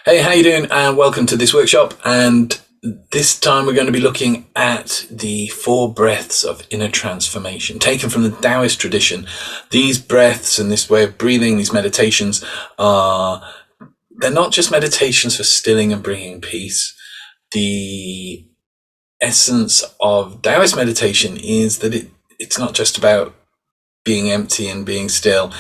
Hey, how you doing? And welcome to this workshop. And this time we're going to be looking at the 4 breaths of inner transformation, taken from the Taoist tradition. These breaths and this way of breathing, these meditations they're not just meditations for stilling and bringing peace. The essence of Taoist meditation is that it's not just about being empty and being still.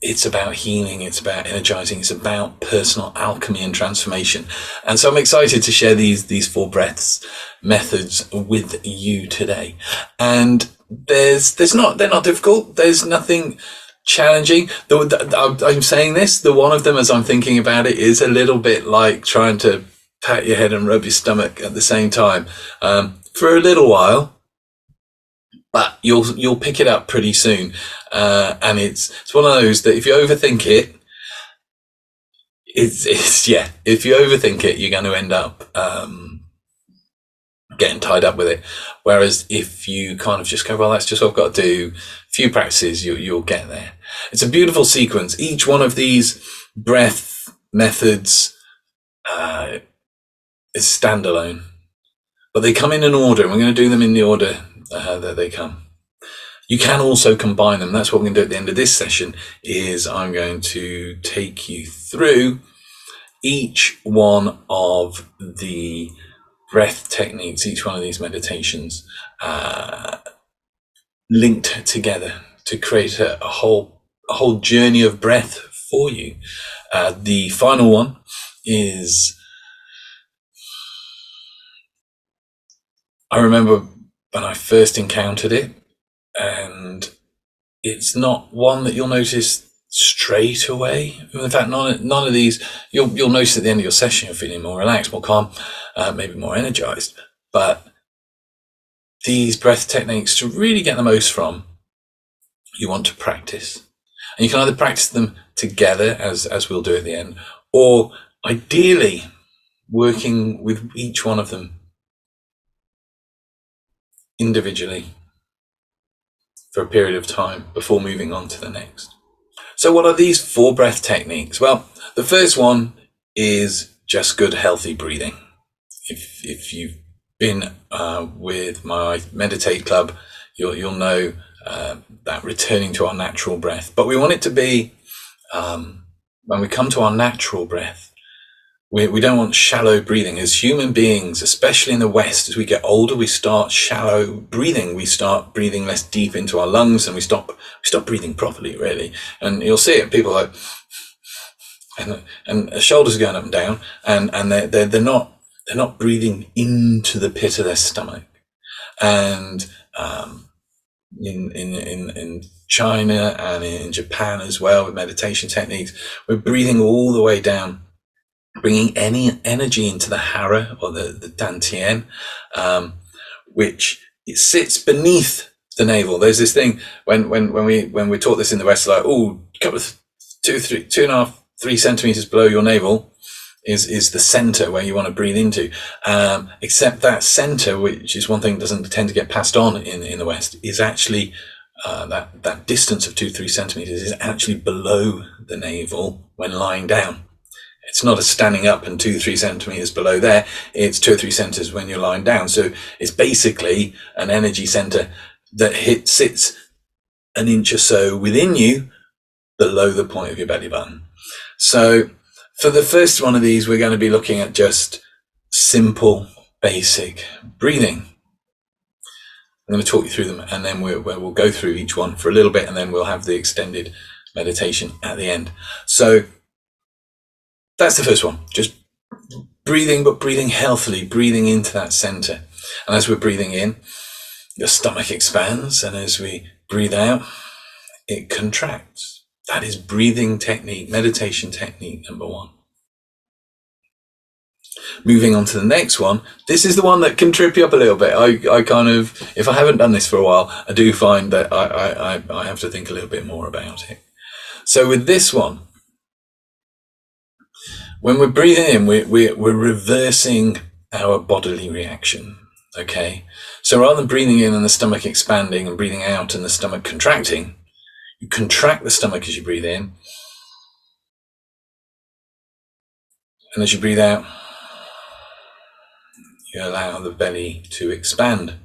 It's about healing, it's about energizing, it's about personal alchemy and transformation. And so I'm excited to share these 4 breaths methods with you today. And they're not difficult. There's nothing challenging. I'm saying this, the one of them as I'm thinking about it is a little bit like trying to pat your head and rub your stomach at the same time, for a little while. But you'll pick it up pretty soon, and it's one of those that if you overthink it, if you overthink it, you're going to end up getting tied up with it. Whereas if you kind of just go, well, that's just what I've got to do, a few practices, you'll get there. It's a beautiful sequence. Each one of these breath methods is standalone, but they come in an order, and we're going to do them in the order that they come. You can also combine them. That's what we're going to do at the end of this session. Is I'm going to take you through each one of the breath techniques, each one of these meditations, linked together to create a whole journey of breath for you. The final one is, I remember when I first encountered it, and it's not one that you'll notice straight away. In fact, none of these, you'll notice at the end of your session, you're feeling more relaxed, more calm, maybe more energized. But these breath techniques, to really get the most from, you want to practice. And you can either practice them together, as we'll do at the end, or ideally working with each one of them individually for a period of time before moving on to the next. So what are these 4 breath techniques? Well, the first one is just good, healthy breathing. If you've been with my IMeditate club, you'll know that returning to our natural breath. But we want it to be, when we come to our natural breath, we don't want shallow breathing. As human beings, especially in the West, as we get older, we start shallow breathing. We start breathing less deep into our lungs, and we stop breathing properly, really. And you'll see it, people like, and the shoulders are going up and down, and they're not breathing into the pit of their stomach. And in China and in Japan as well, with meditation techniques, we're breathing all the way down, bringing any energy into the hara, or the dantian, which it sits beneath the navel. There's this thing when we taught this in the West, like, couple of 2.5, 3 centimeters below your navel is the center where you want to breathe into. Except that center, which is one thing that doesn't tend to get passed on in the West, is actually that distance of 2-3 centimeters is actually below the navel when lying down. It's not a standing up and 2-3 centimeters below there. It's 2 or 3 centimeters when you're lying down. So it's basically an energy center that sits an inch or so within you, below the point of your belly button. So for the first one of these, we're going to be looking at just simple, basic breathing. I'm going to talk you through them, and then we'll go through each one for a little bit, and then we'll have the extended meditation at the end. So that's the first one, just breathing, but breathing healthily, breathing into that center. And as we're breathing in, your stomach expands, and as we breathe out, it contracts. That is breathing technique, meditation technique number 1. Moving on to the next one, this is the one that can trip you up a little bit. I kind of, if I haven't done this for a while, I do find that I have to think a little bit more about it. So with this one, when we're breathing in, we're reversing our bodily reaction, okay? So rather than breathing in and the stomach expanding and breathing out and the stomach contracting, you contract the stomach as you breathe in, And as you breathe out, you allow the belly to expand.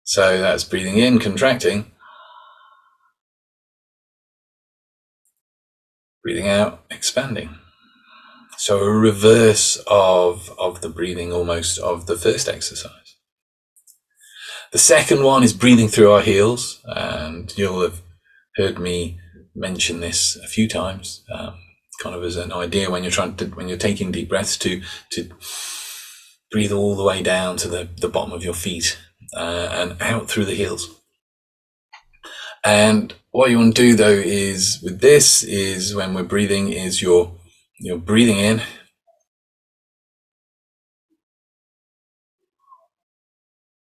So that's breathing in, contracting. Breathing out, expanding. So a reverse of the breathing almost of the first exercise. The second one is breathing through our heels, and you'll have heard me mention this a few times, kind of as an idea when you're taking deep breaths to breathe all the way down to the bottom of your feet and out through the heels. And what you want to do though is with this is when we're breathing is you're breathing in.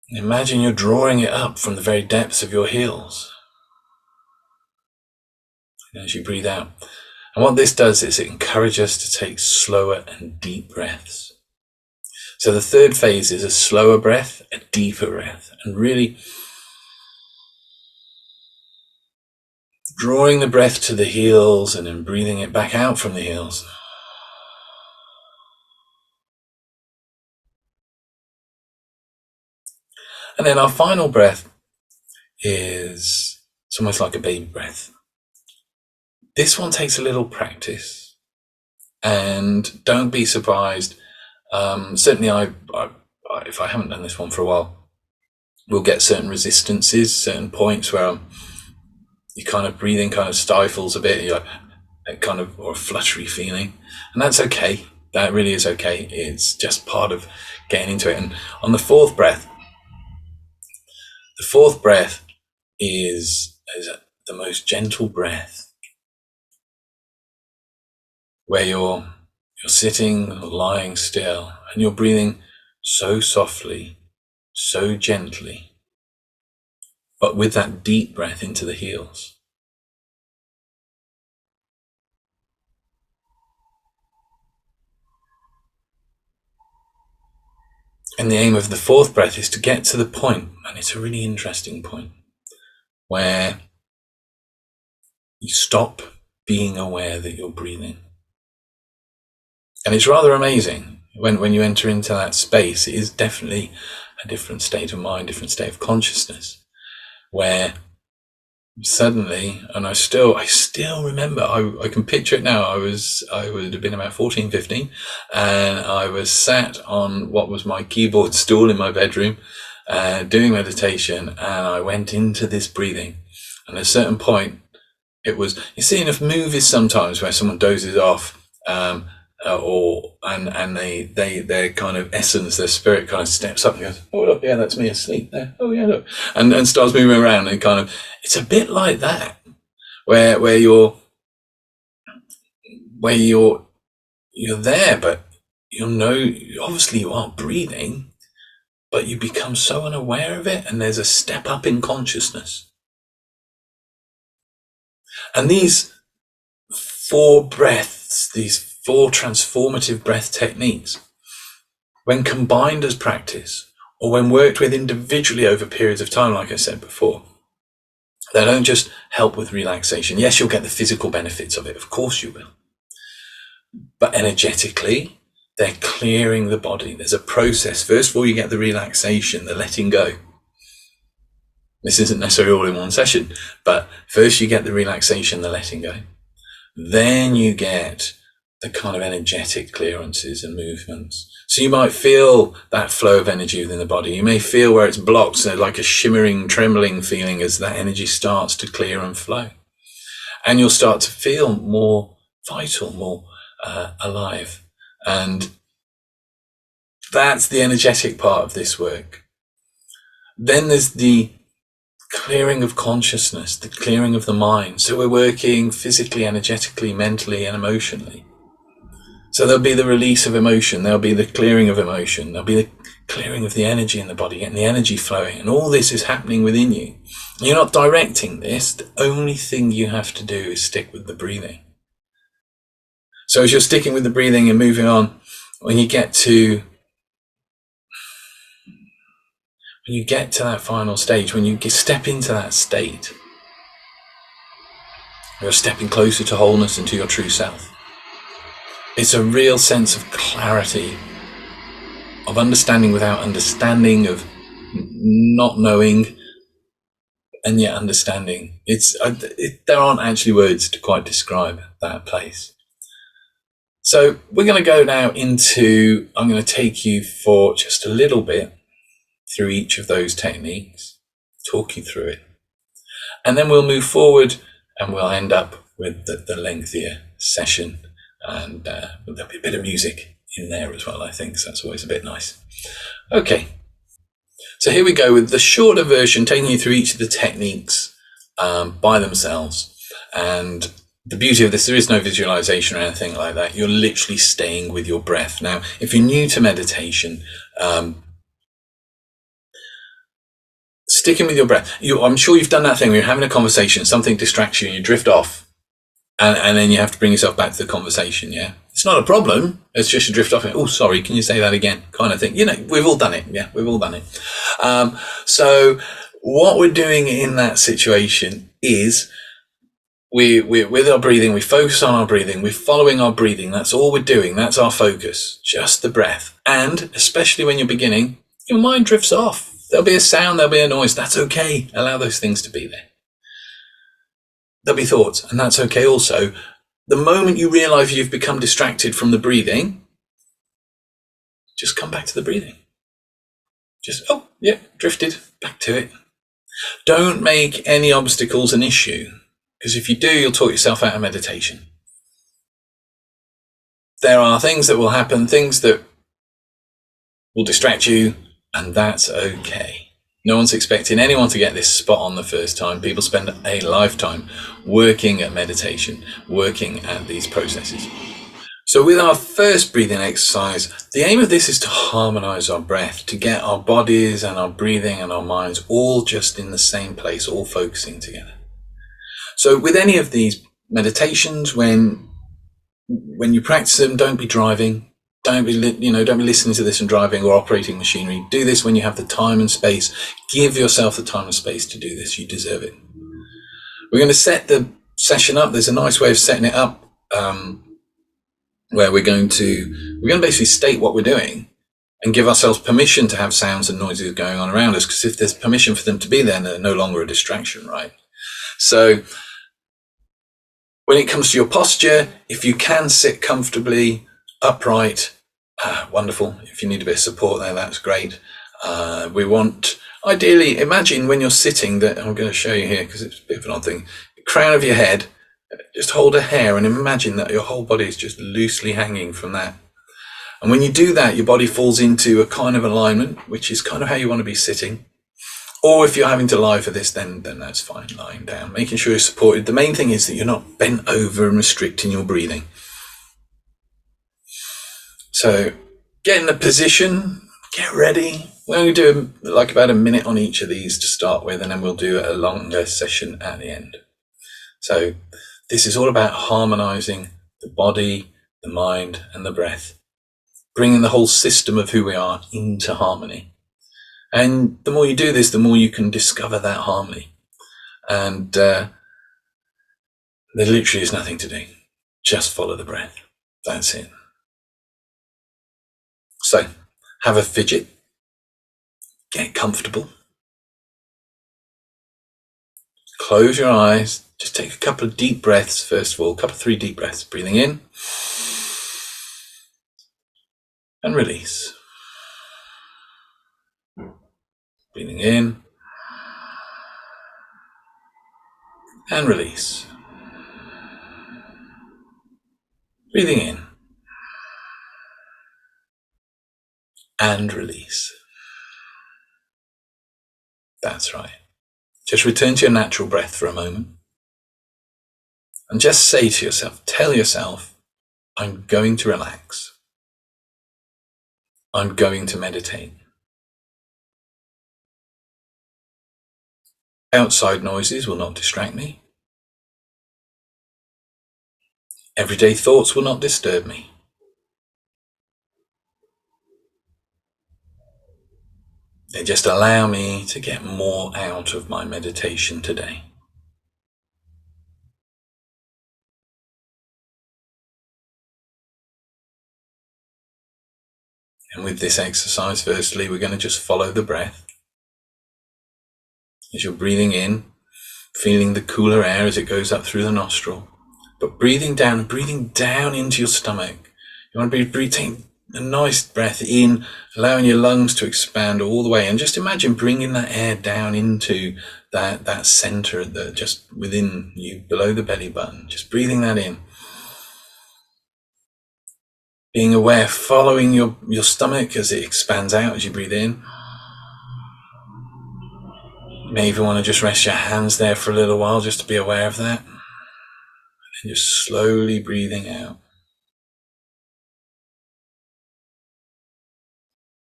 Imagine you're drawing it up from the very depths of your heels as you breathe out. And what this does is it encourages us to take slower and deep breaths. So the third phase is a slower breath, a deeper breath, and really drawing the breath to the heels and then breathing it back out from the heels. And then our final breath is it's almost like a baby breath. This one takes a little practice, and don't be surprised. Certainly, if I haven't done this one for a while, we'll get certain resistances, certain points where your kind of breathing kind of stifles a bit, you're like kind of, or a fluttery feeling, and that's okay. That really is okay. It's just part of getting into it. And on the fourth breath is the most gentle breath, where you're sitting or lying still and you're breathing so softly, so gently, but with that deep breath into the heels. And the aim of the fourth breath is to get to the point, and it's a really interesting point, where you stop being aware that you're breathing. And it's rather amazing when you enter into that space. It is definitely a different state of mind, different state of consciousness, where suddenly, and I still remember, I can picture it now. I would have been about 14, 15, and I was sat on what was my keyboard stool in my bedroom, doing meditation, and I went into this breathing. And at a certain point, it was, you see enough movies sometimes where someone dozes off, and their kind of essence, their spirit kind of steps up and goes, oh look, yeah, that's me asleep there. Oh yeah, look, and starts moving around, and kind of, it's a bit like that, where you're there, but obviously you are breathing, but you become so unaware of it, and there's a step up in consciousness. And these 4 breaths, these 4 transformative breath techniques, when combined as practice, or when worked with individually over periods of time, like I said before, they don't just help with relaxation. Yes, you'll get the physical benefits of it, of course you will. But energetically, they're clearing the body. There's a process. First of all, you get the relaxation, the letting go. This isn't necessarily all in one session, but first you get the relaxation, the letting go. Then you get the kind of energetic clearances and movements. So you might feel that flow of energy within the body. You may feel where it's blocked, so like a shimmering, trembling feeling as that energy starts to clear and flow. And you'll start to feel more vital, more alive. And that's the energetic part of this work. Then there's the clearing of consciousness, the clearing of the mind. So we're working physically, energetically, mentally, and emotionally. So there'll be the release of emotion, there'll be the clearing of emotion, there'll be the clearing of the energy in the body, getting the energy flowing, and all this is happening within you. You're not directing this. The only thing you have to do is stick with the breathing. So as you're sticking with the breathing and moving on, when you get to that final stage, when you step into that state, you're stepping closer to wholeness and to your true self. It's a real sense of clarity, of understanding without understanding, of not knowing and yet understanding. There aren't actually words to quite describe that place. So we're going to go now into, I'm going to take you for just a little bit through each of those techniques, talk you through it, and then we'll move forward and we'll end up with the lengthier session, and there'll be a bit of music in there as well, I think, so that's always a bit nice. Okay, so here we go with the shorter version, taking you through each of the techniques by themselves. And the beauty of this, there is no visualization or anything like that. You're literally staying with your breath. Now, if you're new to meditation, sticking with your breath, I'm sure you've done that thing where you're having a conversation, something distracts you and you drift off, and then you have to bring yourself back to the conversation. Yeah, it's not a problem. It's just you drift off and, oh, sorry, can you say that again? Kind of thing. You know, we've all done it. Yeah, we've all done it. So what we're doing in that situation is we're with our breathing, we focus on our breathing, we're following our breathing. That's all we're doing. That's our focus, just the breath. And especially when you're beginning, your mind drifts off. There'll be a sound, there'll be a noise. That's okay. Allow those things to be there. There'll be thoughts, and that's okay also. The moment you realize you've become distracted from the breathing, just come back to the breathing. Just, oh, yeah, drifted, back to it. Don't make any obstacles an issue, because if you do, you'll talk yourself out of meditation. There are things that will happen, things that will distract you, and that's okay. No one's expecting anyone to get this spot on the first time. People spend a lifetime working at meditation, working at these processes. So with our first breathing exercise, the aim of this is to harmonize our breath, to get our bodies and our breathing and our minds all just in the same place, all focusing together. So with any of these meditations, when you practice them, don't be driving. Don't be listening to this and driving or operating machinery. Do this when you have the time and space. Give yourself the time and space to do this. You deserve it. We're going to set the session up. There's a nice way of setting it up where we're going to basically state what we're doing and give ourselves permission to have sounds and noises going on around us. Because if there's permission for them to be there, they're no longer a distraction, right? So when it comes to your posture, if you can sit comfortably, upright, wonderful. If you need a bit of support there, that's great. We want, ideally, imagine when you're sitting, that I'm going to show you here because it's a bit of an odd thing, the crown of your head, just hold a hair and imagine that your whole body is just loosely hanging from that. And when you do that, your body falls into a kind of alignment, which is kind of how you want to be sitting. Or if you're having to lie for this, then that's fine, lying down, making sure you're supported. The main thing is that you're not bent over and restricting your breathing. So get in the position, get ready. We're going to do like about a minute on each of these to start with, and then we'll do a longer session at the end. So this is all about harmonizing the body, the mind, and the breath, bringing the whole system of who we are into harmony. And the more you do this, the more you can discover that harmony. And there literally is nothing to do. Just follow the breath. That's it. So have a fidget. Get comfortable. Close your eyes. Just take a couple of deep breaths, first of all. 3 deep breaths. Breathing in. And release. Breathing in. And release. Breathing in. And release. That's right. Just return to your natural breath for a moment. And just say to yourself, tell yourself, I'm going to relax. I'm going to meditate. Outside noises will not distract me. Everyday thoughts will not disturb me. They just allow me to get more out of my meditation today. And with this exercise, firstly, we're going to just follow the breath. As you're breathing in, feeling the cooler air as it goes up through the nostril, but breathing down into your stomach. You want to be breathing a nice breath in, allowing your lungs to expand all the way. And just imagine bringing that air down into that center that just within you, below the belly button. Just breathing that in. Being aware, following your stomach as it expands out as you breathe in. You may even want to just rest your hands there for a little while just to be aware of that. And just slowly breathing out.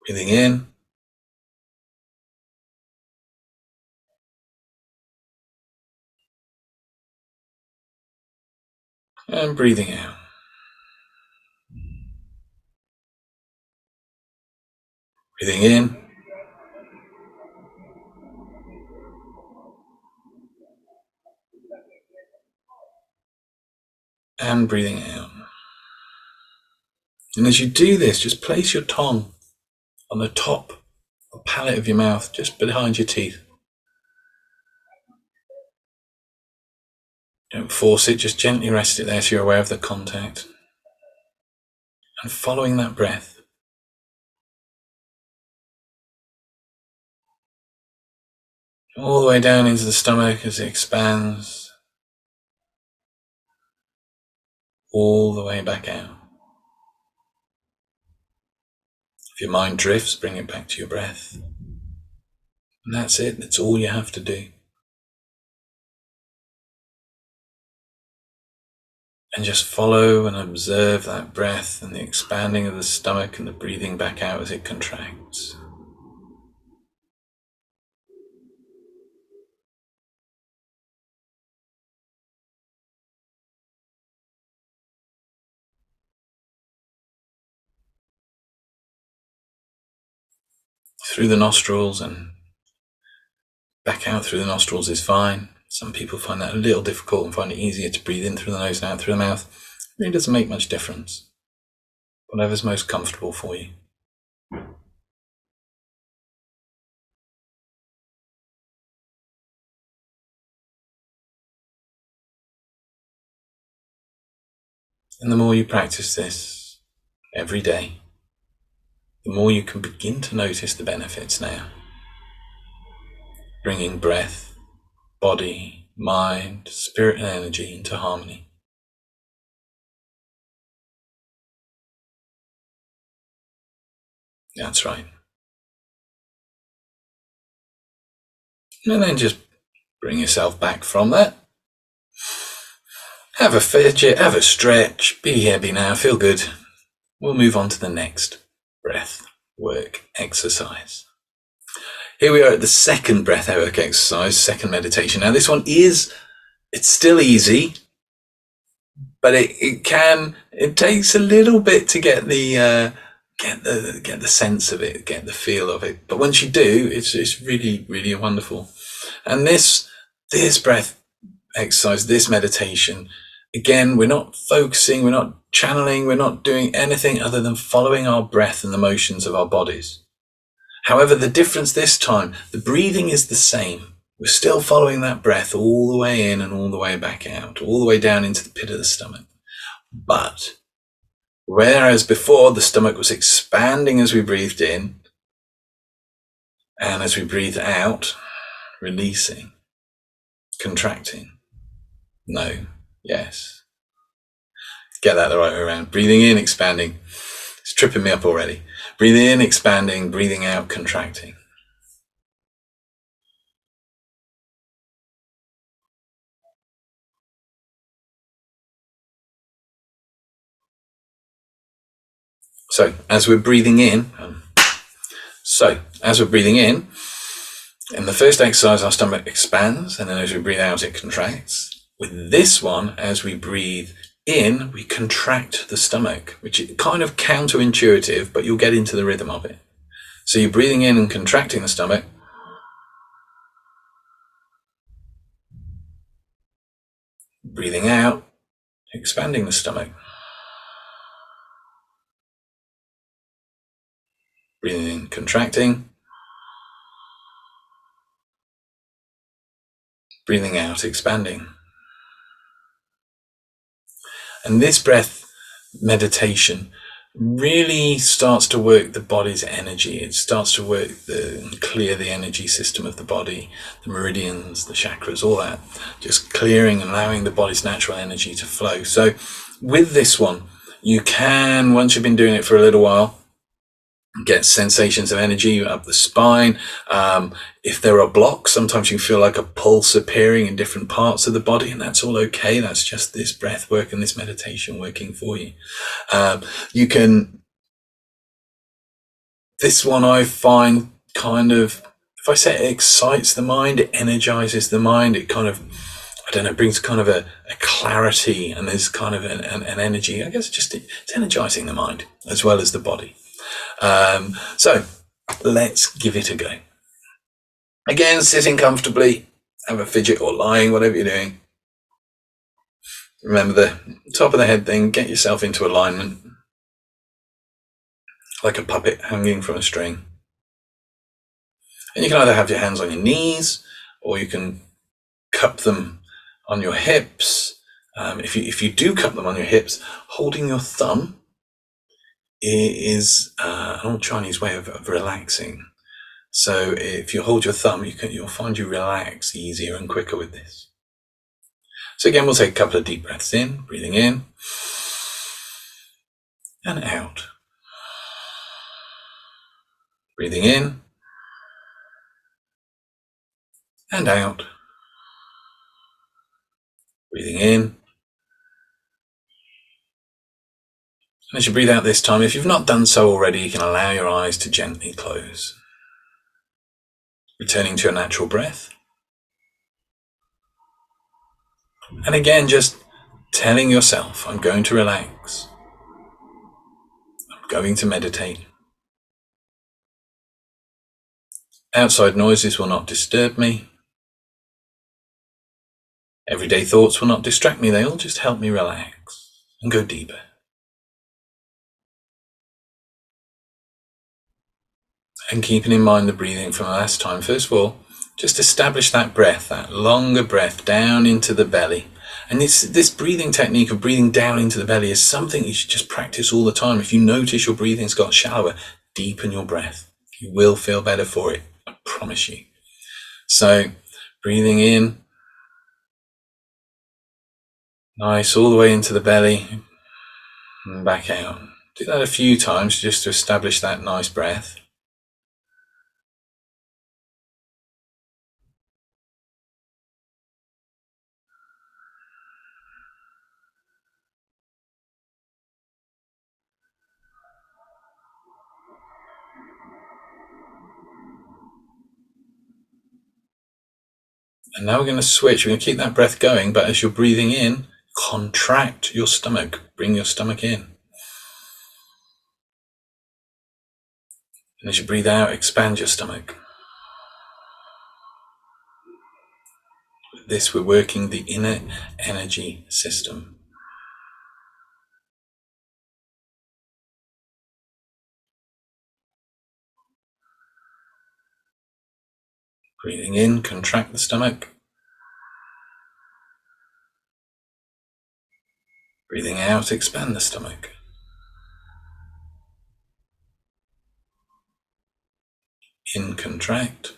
Breathing in. And breathing out. Breathing in. And breathing out. And as you do this, just place your tongue on the top or palate of your mouth, just behind your teeth. Don't force it, just gently rest it there so you're aware of the contact. And following that breath, all the way down into the stomach as it expands, all the way back out. If your mind drifts, bring it back to your breath. And that's it, that's all you have to do. And just follow and observe that breath and the expanding of the stomach and the breathing back out as it contracts. Through the nostrils and back out through the nostrils is fine. Some people find that a little difficult and find it easier to breathe in through the nose and out through the mouth. It really doesn't make much difference. Whatever's most comfortable for you. And the more you practice this every day, the more you can begin to notice the benefits now. Bringing breath, body, mind, spirit and energy into harmony. That's right. And then just bring yourself back from that. Have a fidget, have a stretch, be heavy now, feel good. We'll move on to the next breath work exercise. Here we are at the second breath work exercise, second meditation. Now this one it's still easy, but it takes a little bit to get the sense of it, get the feel of it. But once you do, it's really, really wonderful. And this breath exercise, this meditation, again, we're not focusing, we're not channeling, we're not doing anything other than following our breath and the motions of our bodies. However, the difference this time, the breathing is the same. We're still following that breath all the way in and all the way back out, all the way down into the pit of the stomach. But whereas before the stomach was expanding as we breathed in, and as we breathe out, releasing, contracting. No, yes. Get that the right way around. Breathing in, expanding. It's tripping me up already. Breathing in, expanding, breathing out, contracting. So as we're breathing in, in the first exercise, our stomach expands, and then as we breathe out, it contracts. With this one, as we breathe in, we contract the stomach, which is kind of counterintuitive, but you'll get into the rhythm of it. So you're breathing in and contracting the stomach. Breathing out, expanding the stomach. Breathing in, contracting. Breathing out, expanding. And this breath meditation really starts to work the body's energy. It starts to work clear the energy system of the body, the meridians, the chakras, all that. Just clearing and allowing the body's natural energy to flow. So with this one, you can, once you've been doing it for a little while, get sensations of energy up the spine. If there are blocks, sometimes you feel like a pulse appearing in different parts of the body, and that's all okay. That's just this breath work and this meditation working for you. You can, this one I find kind of, if I say it excites the mind, it energizes the mind, it kind of, I don't know, brings kind of a clarity, and there's kind of an energy. I guess it's energizing the mind as well as the body. So let's give it a go. Again, sitting comfortably, have a fidget or lying, whatever you're doing. Remember the top of the head thing, get yourself into alignment, like a puppet hanging from a string. And you can either have your hands on your knees, or you can cup them on your hips. If you do cup them on your hips, holding your thumb is an old Chinese way of relaxing. So if you hold your thumb, you'll find you relax easier and quicker with this. So again, we'll take a couple of deep breaths in, breathing in and out. Breathing in and out. Breathing in. And as you breathe out this time, if you've not done so already, you can allow your eyes to gently close. Returning to your natural breath. And again, just telling yourself, I'm going to relax. I'm going to meditate. Outside noises will not disturb me. Everyday thoughts will not distract me. They all just help me relax and go deeper. And keeping in mind the breathing from last time, first of all, just establish that breath, that longer breath down into the belly. And this breathing technique of breathing down into the belly is something you should just practice all the time. If you notice your breathing's got shallower, deepen your breath. You will feel better for it, I promise you. So, breathing in, nice, all the way into the belly, and back out. Do that a few times just to establish that nice breath. And now we're going to switch. We're going to keep that breath going, but as you're breathing in, contract your stomach. Bring your stomach in. And as you breathe out, expand your stomach. With this, we're working the inner energy system. Breathing in, contract the stomach. Breathing out, expand the stomach. In, contract.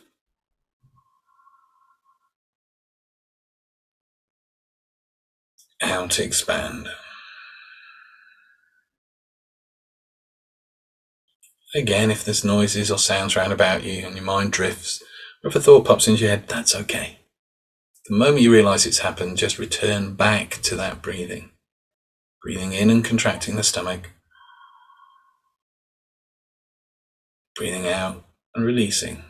Out, expand. Again, if there's noises or sounds around about you and your mind drifts, or if a thought pops into your head, that's okay. The moment you realize it's happened, just return back to that breathing. Breathing in and contracting the stomach. Breathing out and releasing.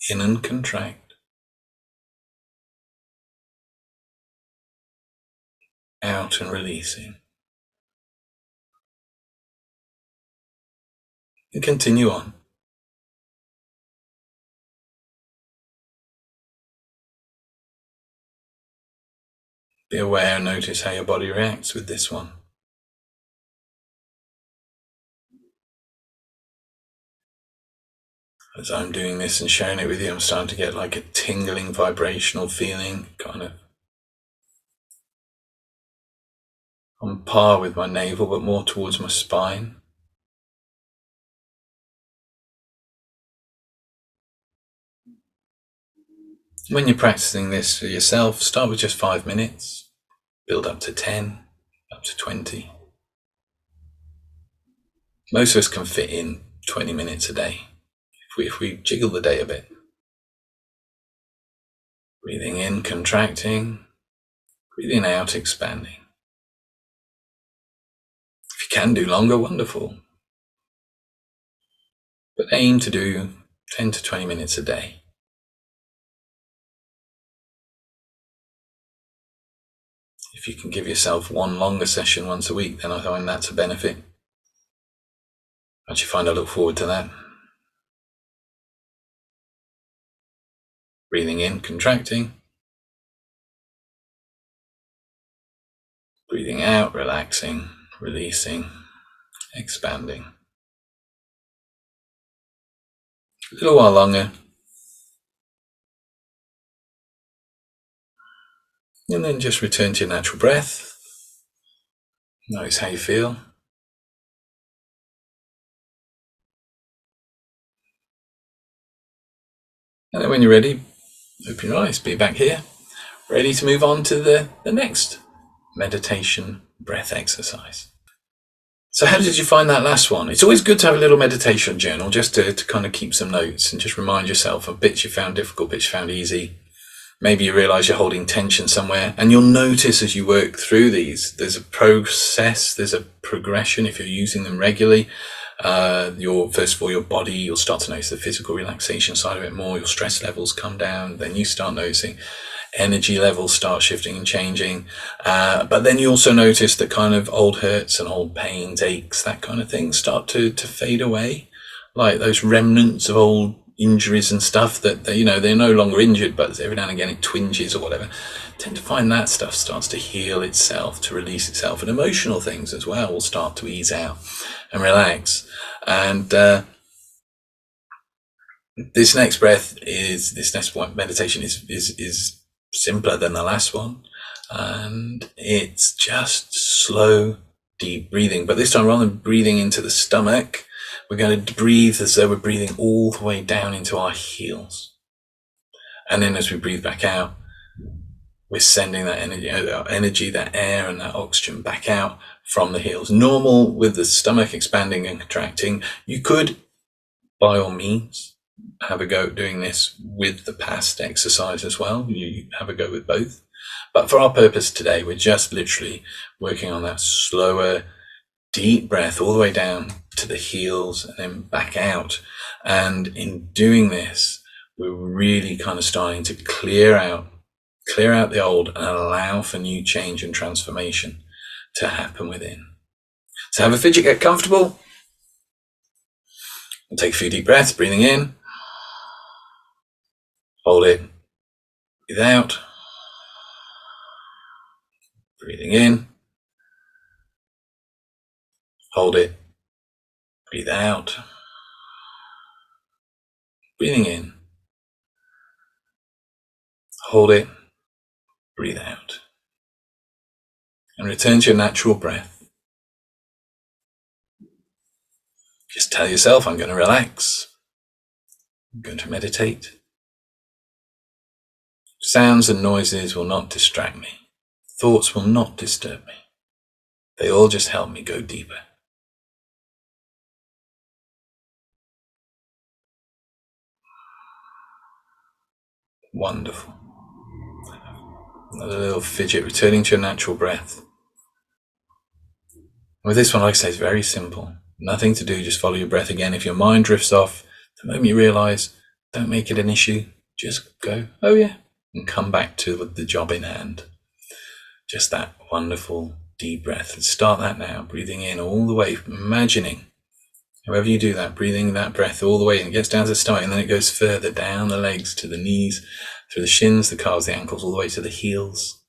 In and contract. Out and releasing. And continue on. Be aware and notice how your body reacts with this one. As I'm doing this and sharing it with you, I'm starting to get like a tingling vibrational feeling, kind of on par with my navel, but more towards my spine. When you're practicing this for yourself, start with just 5 minutes, build up to 10, up to 20. Most of us can fit in 20 minutes a day if we jiggle the day a bit. Breathing in, contracting, breathing out, expanding. If you can do longer, wonderful. But aim to do 10 to 20 minutes a day. If you can give yourself one longer session once a week, then I find that's a benefit. I look forward to that. Breathing in, contracting. Breathing out, relaxing, releasing, expanding. A little while longer. And then just return to your natural breath. Notice how you feel. And then when you're ready, open your eyes, be back here, ready to move on to the next meditation breath exercise. So how did you find that last one? It's always good to have a little meditation journal just to kind of keep some notes and just remind yourself of bits you found difficult, bits you found easy. Maybe you realize you're holding tension somewhere, and you'll notice as you work through these, there's a process, there's a progression if you're using them regularly. First of all, your body, you'll start to notice the physical relaxation side of it more, your stress levels come down, then you start noticing energy levels start shifting and changing. But then you also notice that kind of old hurts and old pains, aches, that kind of thing start to fade away. Like those remnants of old injuries and stuff that they're no longer injured, but every now and again it twinges or whatever. Tend to find that stuff starts to heal itself, to release itself, and emotional things as well will start to ease out and relax. And this next meditation is simpler than the last one, and it's just slow, deep breathing. But this time, rather than breathing into the stomach, we're going to breathe as though we're breathing all the way down into our heels. And then as we breathe back out, we're sending that energy, that air and that oxygen back out from the heels. Normal with the stomach expanding and contracting. You could, by all means, have a go at doing this with the past exercise as well. You have a go with both. But for our purpose today, we're just literally working on that slower, deep breath all the way down to the heels and then back out. And in doing this, we're really kind of starting to clear out the old and allow for new change and transformation to happen within. So have a fidget, get comfortable. We'll take a few deep breaths, breathing in. Hold it. Breathe out. Breathing in. Hold it. Breathe out. Breathing in. Hold it. Breathe out. And return to your natural breath. Just tell yourself, I'm going to relax. I'm going to meditate. Sounds and noises will not distract me. Thoughts will not disturb me. They all just help me go deeper. Wonderful. Another little fidget, returning to your natural breath. With this one, like I say, it's very simple. Nothing to do, just follow your breath again. If your mind drifts off, the moment you realize, don't make it an issue. Just go, oh yeah, and come back to the job in hand. Just that wonderful deep breath. Let's start that now, breathing in all the way, imagining, however you do that, breathing that breath all the way, and it gets down to the stomach, and then it goes further down the legs to the knees, through the shins, the calves, the ankles, all the way to the heels.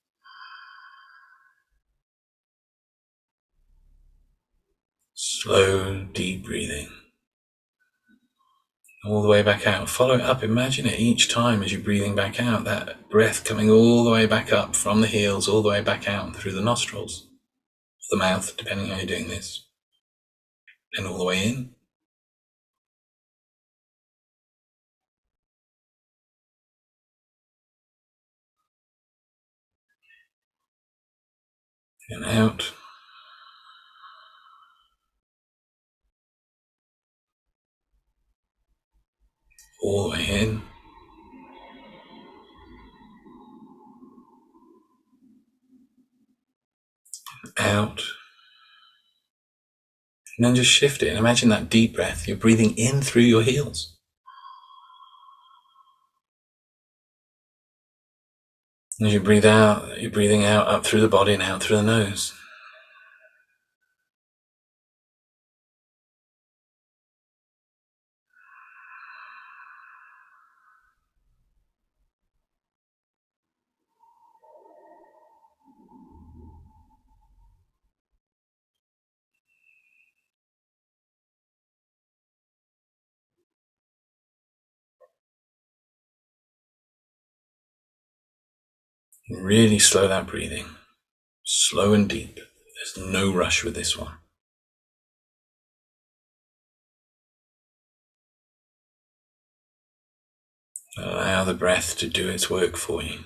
Slow, deep breathing. all the way back out. Follow it up. Imagine it each time as you're breathing back out, that breath coming all the way back up from the heels, all the way back out through the nostrils, the mouth, depending how you're doing this, and all the way in. And out. All the way in. Out. And then just shift it and imagine that deep breath. You're breathing in through your heels. As you breathe out, you're breathing out up through the body and out through the nose. Really slow that breathing. Slow and deep. There's no rush with this one. Allow the breath to do its work for you.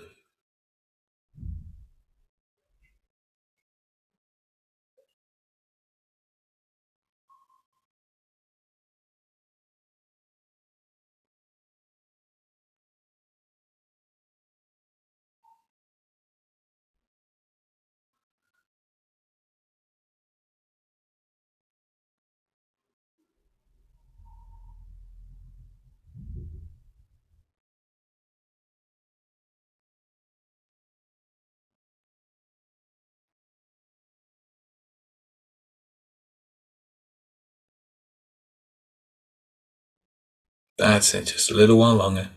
That's it, just a little while longer.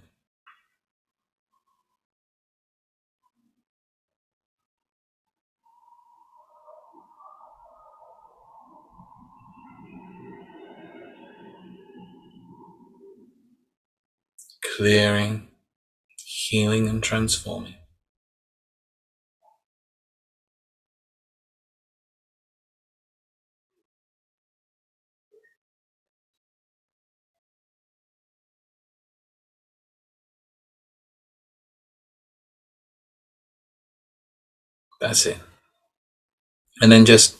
Clearing, healing and transforming. That's it. And then just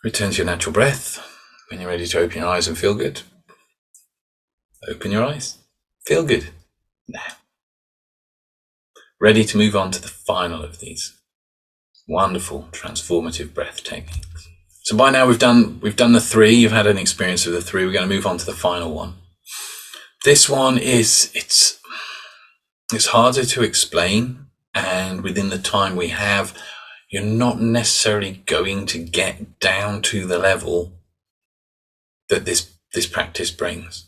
return to your natural breath. When you're ready to open your eyes and feel good, open your eyes. Feel good. Now. Ready to move on to the final of these wonderful transformative breath techniques. So by now we've done the three. You've had an experience of the three. We're going to move on to the final one. This one is it's harder to explain, and within the time we have, you're not necessarily going to get down to the level that this practice brings.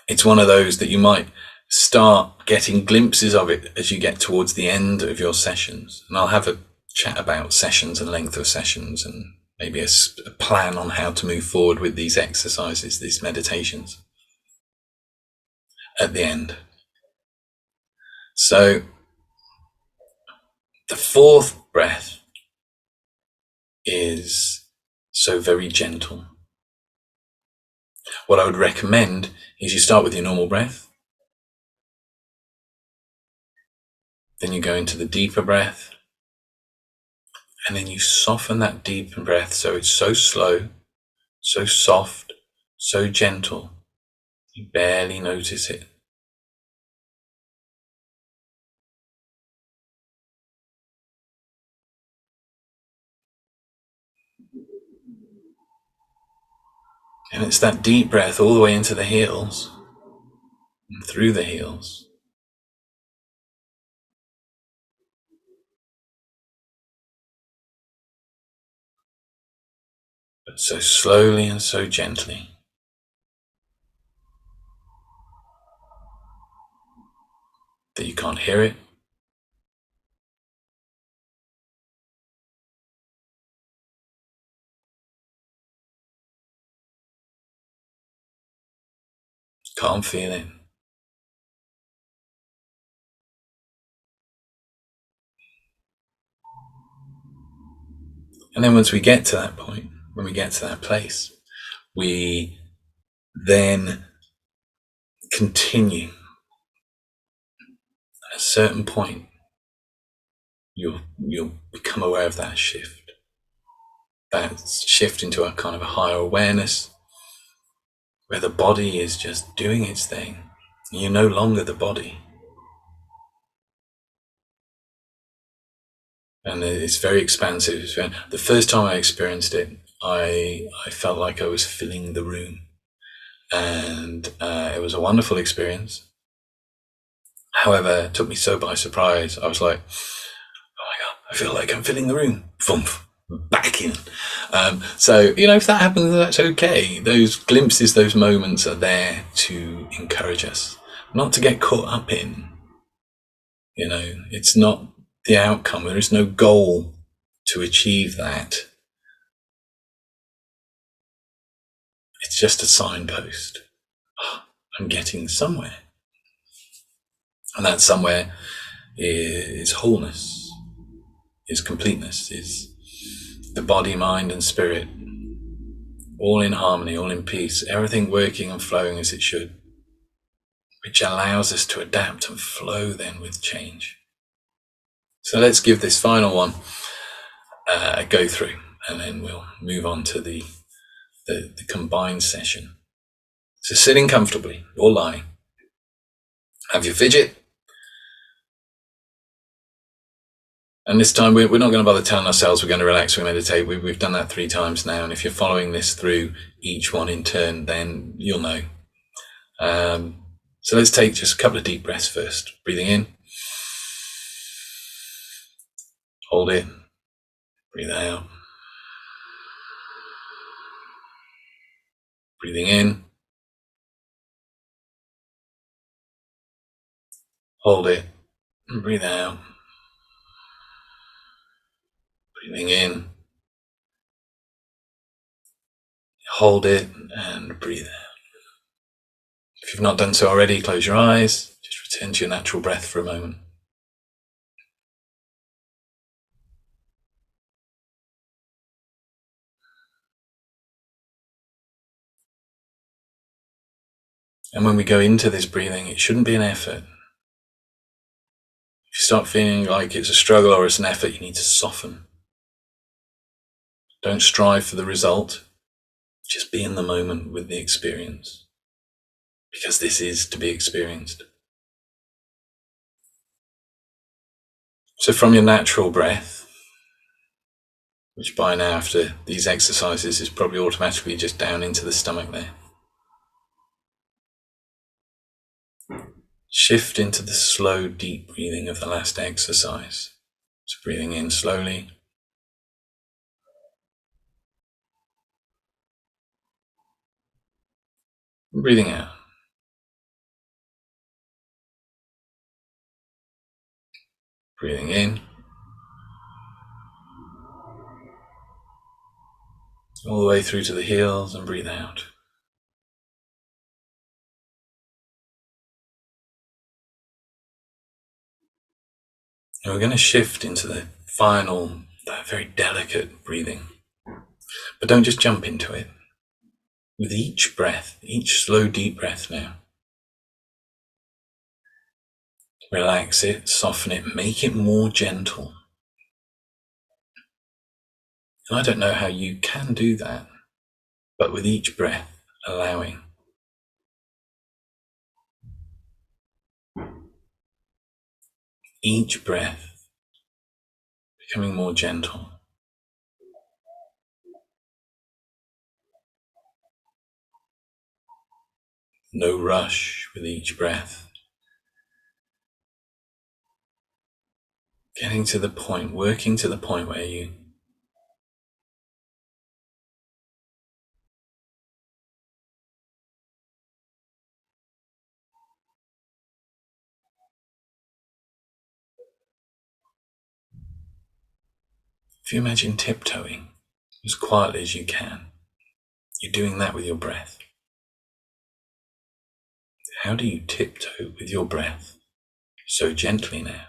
It's one of those that you might start getting glimpses of it as you get towards the end of your sessions. And I'll have a chat about sessions and length of sessions and maybe a plan on how to move forward with these exercises, these meditations at the end. So the fourth breath is so very gentle. What I would recommend is you start with your normal breath, then you go into the deeper breath, and then you soften that deeper breath so it's so slow, so soft, so gentle, you barely notice it. And it's that deep breath all the way into the heels and through the heels. But so slowly and so gently. That you can't hear it. Can't feel it. And then once we get to that point, when we get to that place, we then continue. At a certain point, you'll become aware of that shift into a kind of a higher awareness, where the body is just doing its thing. You're no longer the body. And it's very expansive. The first time I experienced it, I felt like I was filling the room. And it was a wonderful experience. However, it took me so by surprise. I was like, oh my God, I feel like I'm filling the room. Vroom, back in. So, if that happens, that's okay. Those glimpses, those moments are there to encourage us, not to get caught up in. It's not the outcome. There is no goal to achieve that. It's just a signpost. I'm getting somewhere. And that somewhere is wholeness, is completeness, is the body, mind, and spirit, all in harmony, all in peace, everything working and flowing as it should, which allows us to adapt and flow then with change. So let's give this final one a go through, and then we'll move on to the combined session. So sitting comfortably or lying, have your fidget. And this time we're not going to bother telling ourselves we're going to relax, we meditate. We've done that 3 times now. And if you're following this through each one in turn, then you'll know. So let's take just a couple of deep breaths first. Breathing in. Hold it. Breathe out. Breathing in. Hold it. And breathe out. Breathing in. Hold it and breathe out. If you've not done so already, close your eyes. Just return to your natural breath for a moment. And when we go into this breathing, it shouldn't be an effort. If you start feeling like it's a struggle or it's an effort, you need to soften. Don't strive for the result. Just be in the moment with the experience, because this is to be experienced. So from your natural breath, which by now after these exercises is probably automatically just down into the stomach there, shift into the slow, deep breathing of the last exercise. So breathing in slowly. Breathing out. Breathing in. All the way through to the heels, and breathe out. And we're going to shift into the final, that very delicate breathing. But don't just jump into it. With each breath, each slow, deep breath now, relax it, soften it, make it more gentle. And I don't know how you can do that, but with each breath, allowing. Each breath becoming more gentle. No rush with each breath. Getting to the point, working to the point where you if you imagine tiptoeing as quietly as you can, you're doing that with your breath. How do you tiptoe with your breath so gently now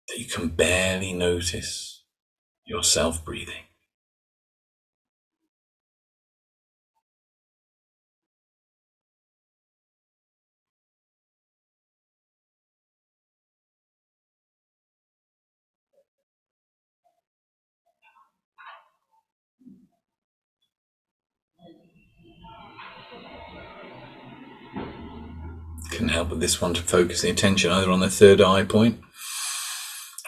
that you can barely notice yourself breathing? Can help with this one to focus the attention either on the third eye point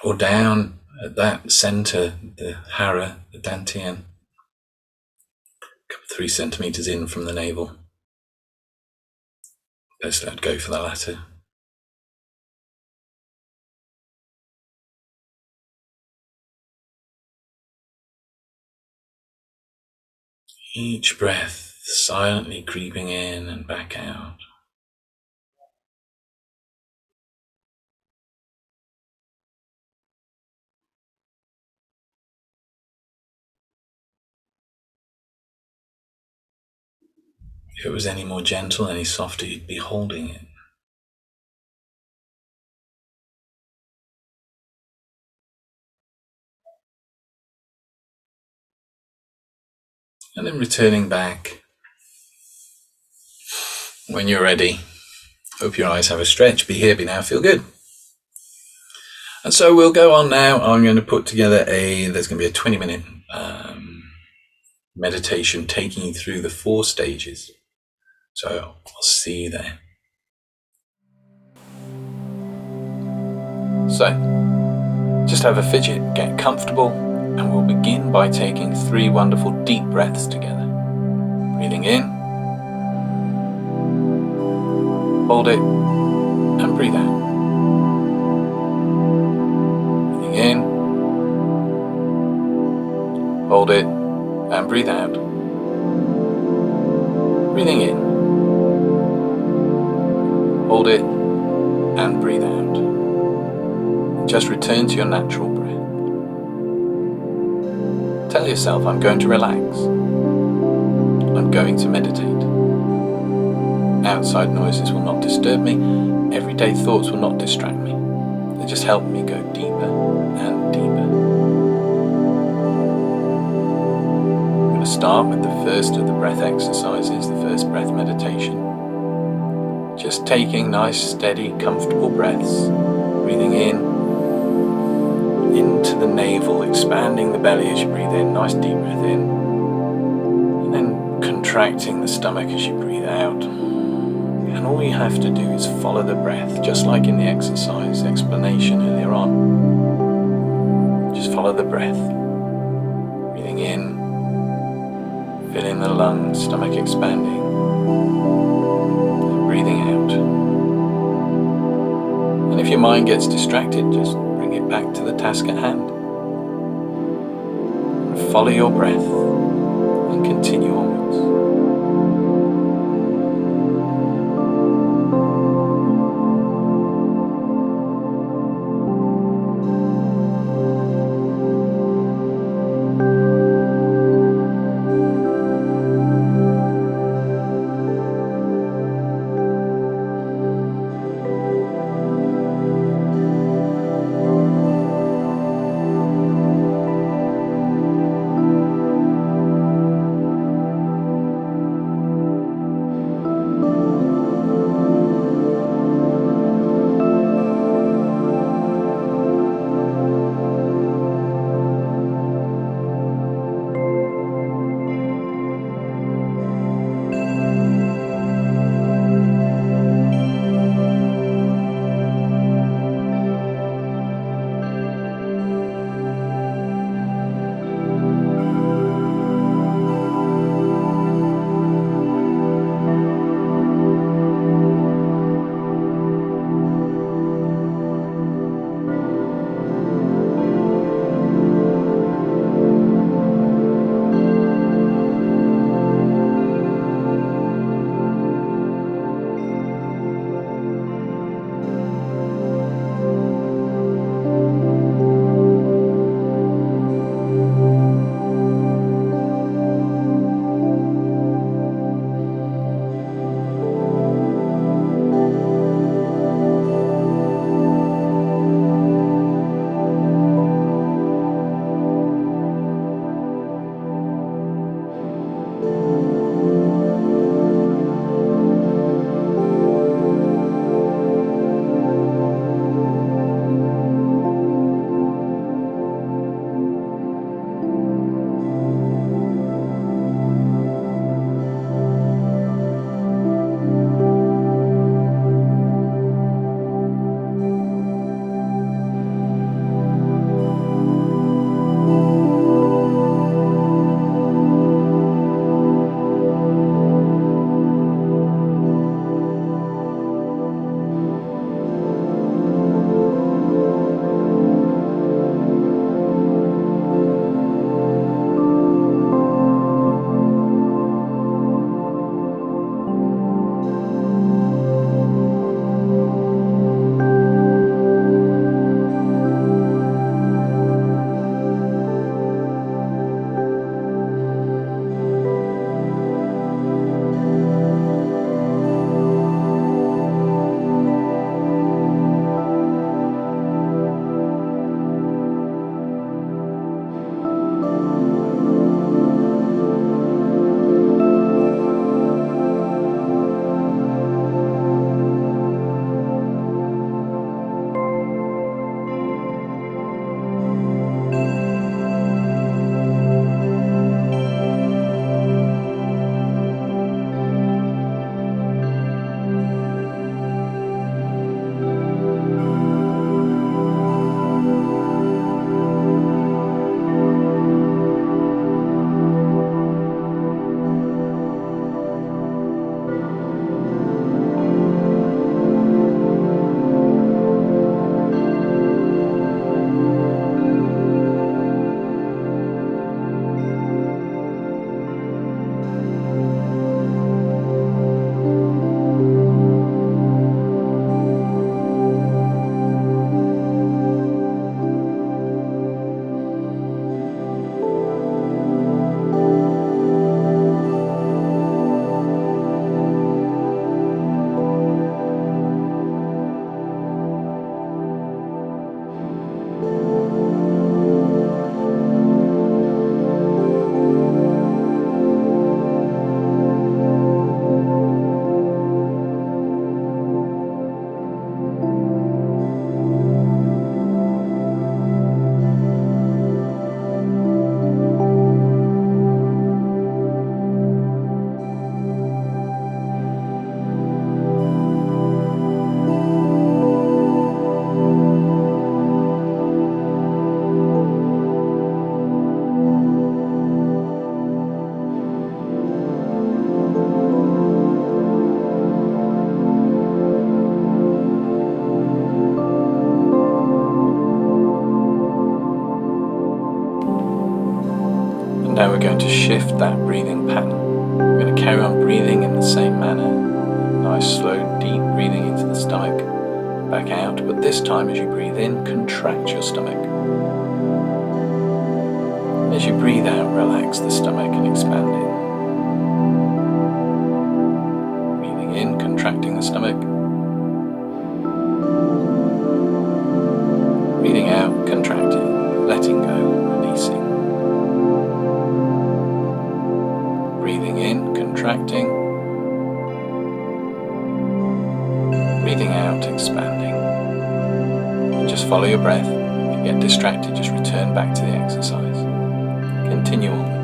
or down at that center, the hara, the dantian, 3 centimeters in from the navel. Best I'd go for the latter. Each breath silently creeping in and back out. If it was any more gentle, any softer, you'd be holding it. And then returning back when you're ready. Hope your eyes have a stretch. Be here, be now, feel good. And so we'll go on now. I'm going to put together there's going to be a 20-minute meditation taking you through the 4 stages. So I'll see you there. So just have a fidget, get comfortable, and we'll begin by taking 3 wonderful deep breaths together. Breathing in, hold it, and breathe out. Breathing in, hold it, and breathe out. Breathing in, hold it, and breathe out. Just return to your natural breath. Tell yourself, I'm going to relax. I'm going to meditate. Outside noises will not disturb me. Everyday thoughts will not distract me. They just help me go deeper and deeper. I'm going to start with the first of the breath exercises, the first breath meditation. Just taking nice, steady, comfortable breaths. Breathing in, into the navel, expanding the belly as you breathe in, nice deep breath in, and then contracting the stomach as you breathe out. And all you have to do is follow the breath, just like in the exercise explanation earlier on. Just follow the breath. Breathing in, filling the lungs, stomach expanding, and breathing out. And if your mind gets distracted, just bring it back to the task at hand. And follow your breath and continue onwards. Now we're going to shift that breathing pattern. We're going to carry on breathing in the same manner. Nice, slow, deep breathing into the stomach, back out. But this time, as you breathe in, contract your stomach. As you breathe out, relax the stomach and expand it. Breathing in, contracting the stomach. Breathing out, contracting, letting go, releasing. Breathing in, contracting. Breathing out, expanding. And just follow your breath. If you get distracted, just return back to the exercise. Continue on.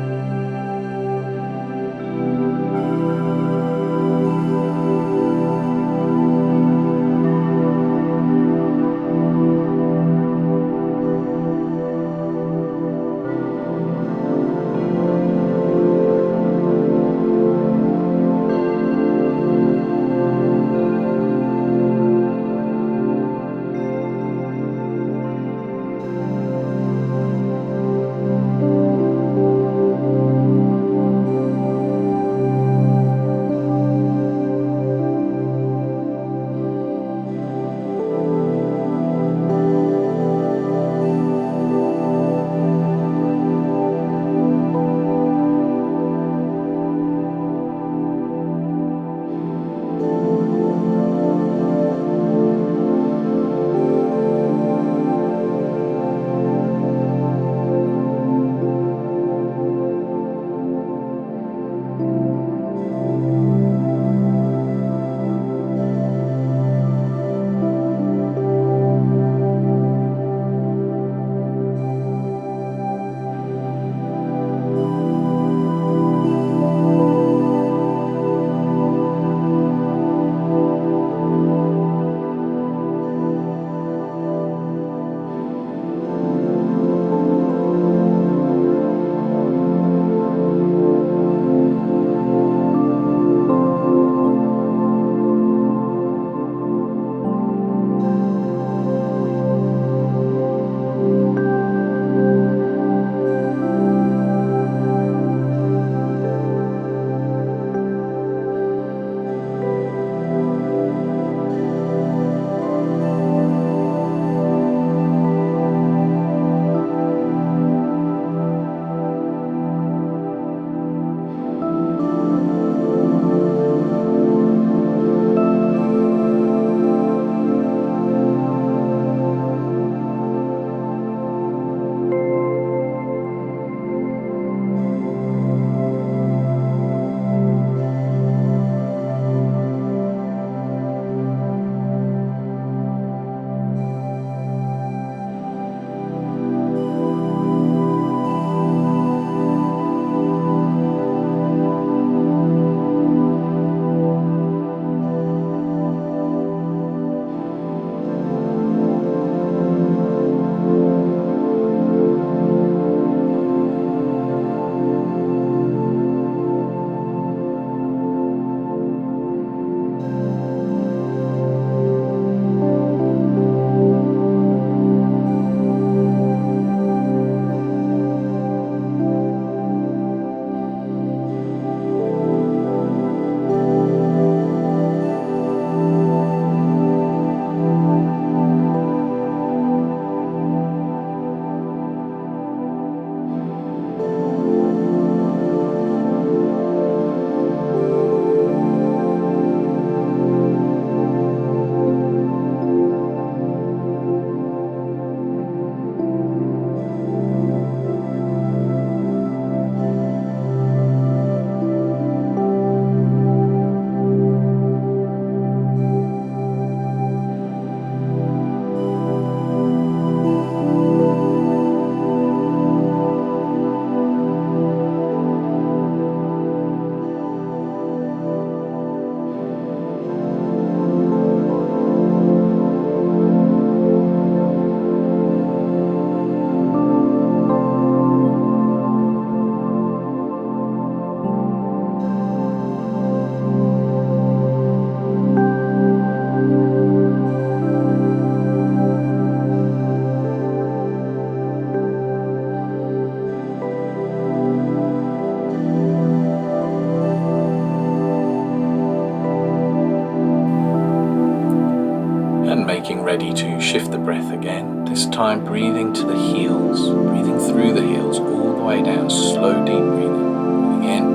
ready to shift the breath again. This time breathing to the heels, breathing through the heels all the way down. Slow, deep breathing. Breathing in.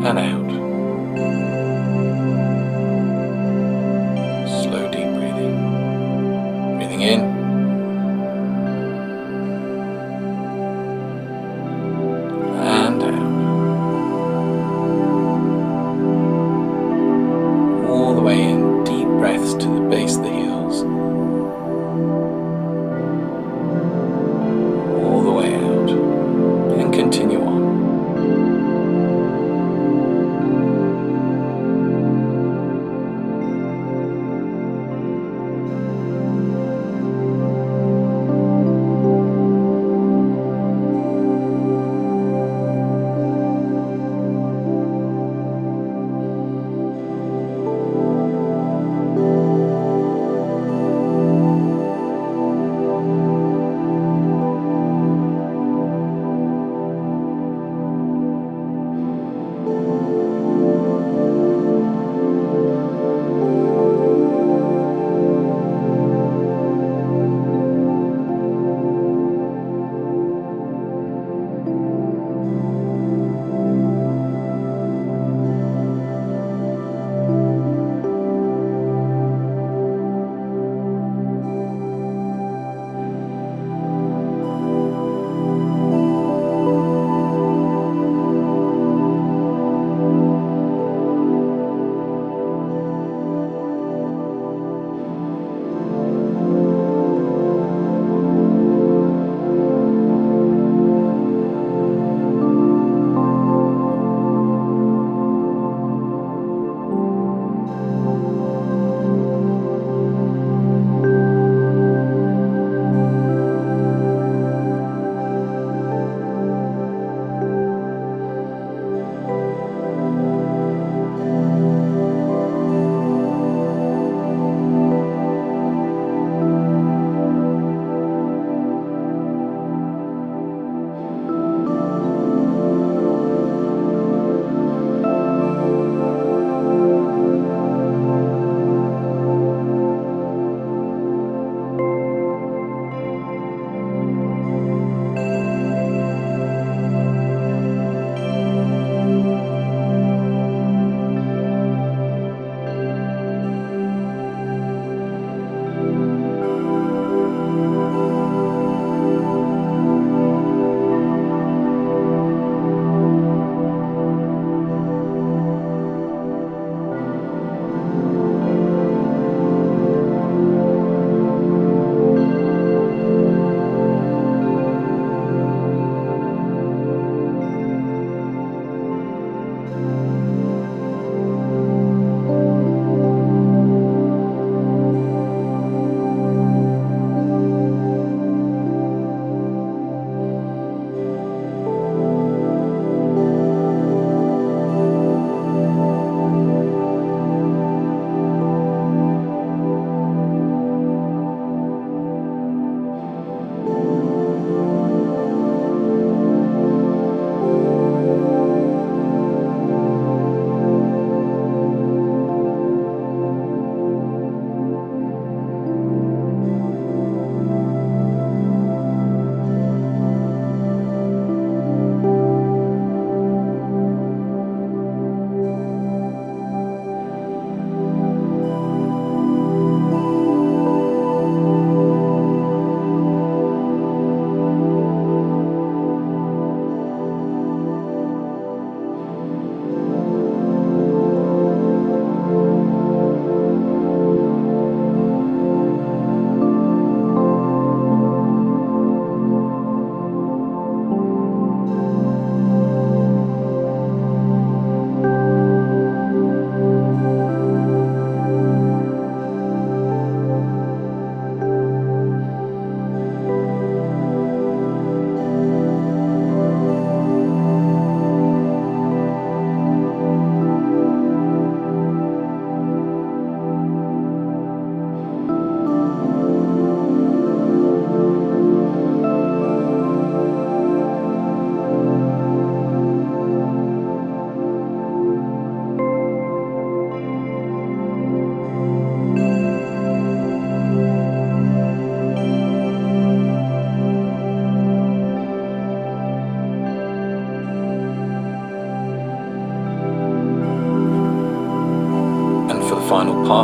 And out. Slow, deep breathing. Breathing in. And out. All the way in. Deep breaths to the base of the heels. All the way out. And continue on.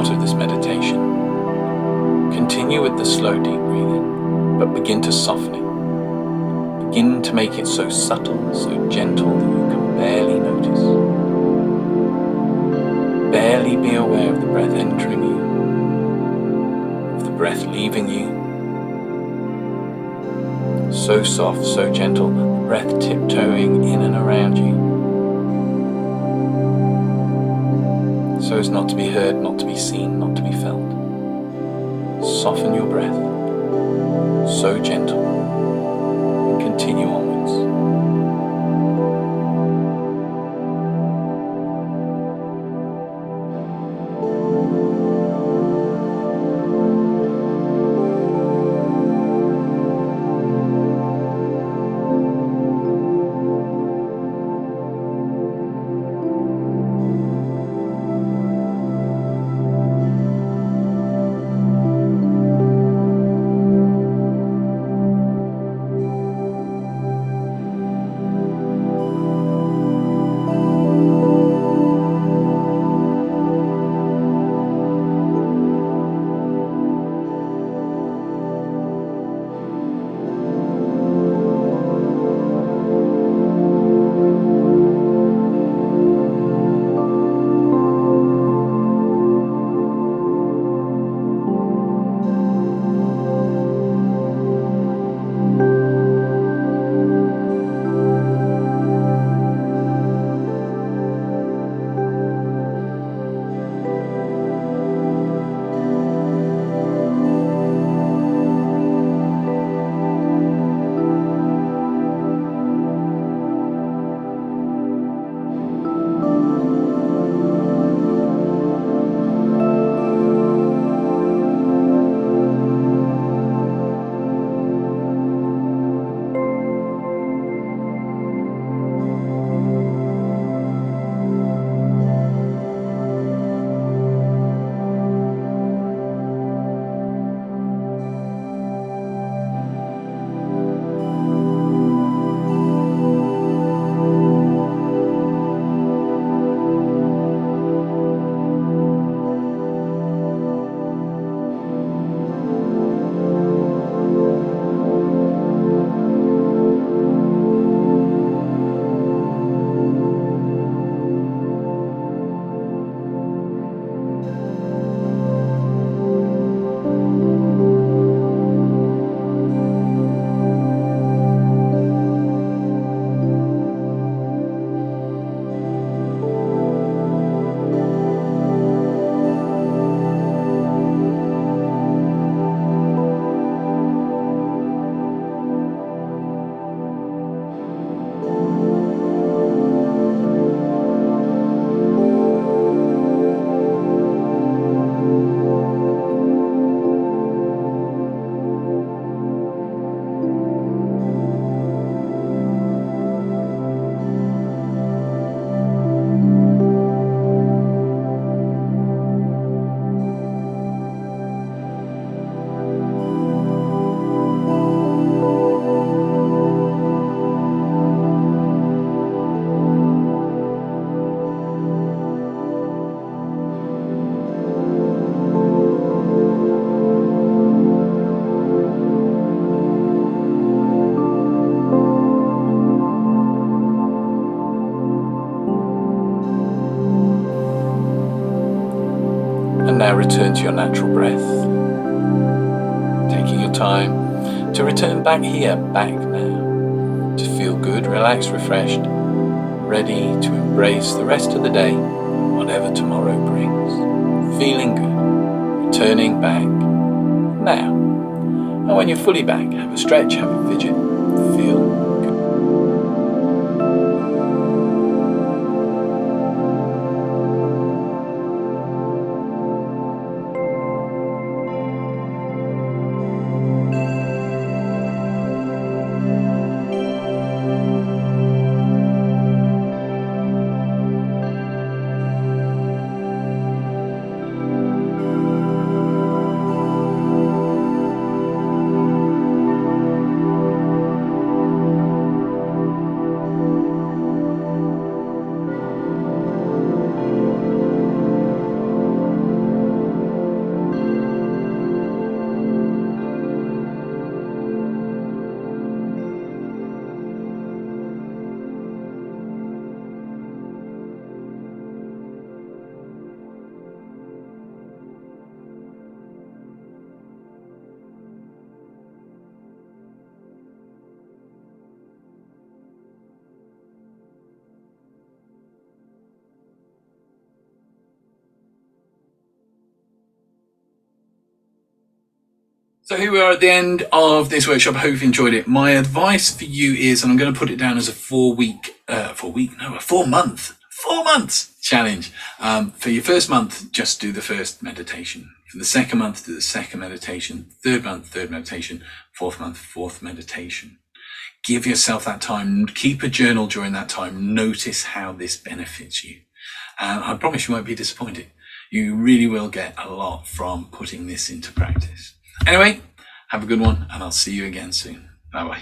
part of this meditation, continue with the slow deep breathing, but begin to soften it. Begin to make it so subtle, so gentle that you can barely notice. Barely be aware of the breath entering you, of the breath leaving you. So soft, so gentle, the breath tiptoeing in and around you, so as not to be heard, not to be seen, not to be felt. Soften your breath, so gentle, and continue onwards. And now return to your natural breath, taking your time to return back here, back now, to feel good, relaxed, refreshed, ready to embrace the rest of the day, whatever tomorrow brings. Feeling good, returning back now. And when you're fully back, have a stretch, have a fidget, feel good. So here we are at the end of this workshop. I hope you've enjoyed it. My advice for you is, and I'm going to put it down as a 4 months challenge. For your first month, just do the first meditation. For the second month, do the second meditation. Third month, third meditation. Fourth month, fourth meditation. Give yourself that time. Keep a journal during that time. Notice how this benefits you. I promise you won't be disappointed. You really will get a lot from putting this into practice. Anyway, have a good one, and I'll see you again soon. Bye-bye.